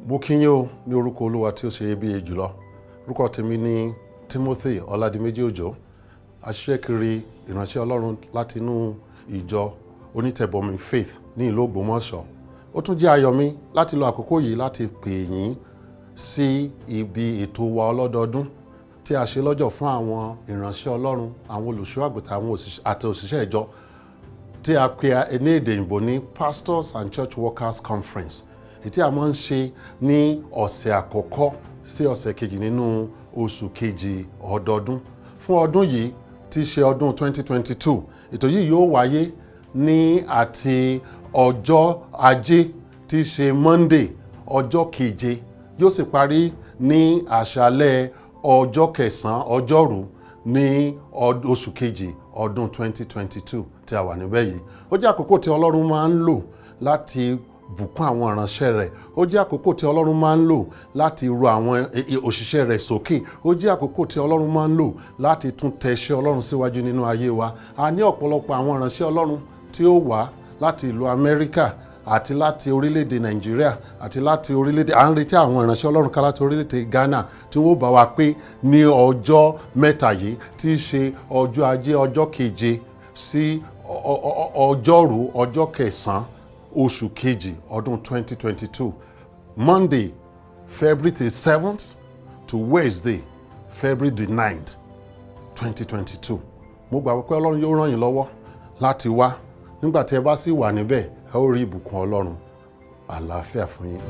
Mo kí yín o ní orúkọ Olúwa tí ó ṣe iyebíye jùlọ. Orúkọ tèmi ni Timothy Ọládìméjì Òjó, aṣiṣẹ́ kiri ìránṣẹ́ Ọlọ́run láti inú ìjọ onítẹ̀bọmi Faith ní ìlú Ogbomoso. Ó tún jẹ́ ayọ̀ mi láti lo àkókò yìí láti pè yín sí ibi ètò wa ọlọ́dọọdún tí a ṣe lọ́jọ́ fún àwọn ìránṣẹ́ Ọlọ́run, àwọn olùṣọ́ àgùntàn àti òṣìṣẹ́ ìjọ tí a pè ní èdè òyìnbó ní Pastors and Church Workers Conference, tí a máa ń ṣe ní ọ̀sẹ̀ àkọ́kọ́ sí ọ̀sẹ̀ kejì nínú oṣù kejì ọdọọdún. Fún ọdún yìí tí í ṣe ọdún 2022, ètò yìí yóò wáyé ní àti ọjọ́ Ajé tí í ṣe Monday ọjọ́ keje, yóò sì parí ní àṣálẹ́ ọjọ́ kẹsàn-án ọjọ́rú ní oṣù kejì ọdún 2022 tí a wà níbẹ̀ yìí. Ó jẹ́ àkókò tí Ọlọ́run máa ń lò láti bùkún àwọn ìránṣẹ́ rẹ̀. Ó jẹ́ àkókò tí Ọlọ́run máa ń lò láti ru àwọn òṣìṣẹ́ rẹ̀ sókè. Ó jẹ́ àkókò tí Ọlọ́run máa ń lò láti tún tẹ iṣẹ́ Ọlọ́run síwájú nínú ayé wa. A ní ọ̀pọ̀lọpọ̀ àwọn ìránṣẹ́ Ọlọ́run tí ó wá láti ìlú Amẹ́ríkà àti láti orílẹ̀-èdè Nàìjíríà àti láti orílẹ̀-èdè, à ń retí àwọn ìránṣẹ́ Ọlọ́run ká láti orílẹ̀-èdè Ghana tí wọ́n bá wa pé ní ọjọ́ mẹ́ta yìí tí í ṣe ọjọ́ Ajé ọjọ́ keje sí ọjọ́rú ọjọ́ kẹsàn-án oṣù kejì ọdún 2022, Monday February the 7th to Wednesday February the 9th 2022. Mo gbà pé Ọlọ́run yóò ràn yín lọ́wọ́ láti wá. Nígbà tí ẹ bá sì wà níbẹ̀, ẹ ó rí ìbùkún Ọlọ́run. Àlàáfíà fún yín.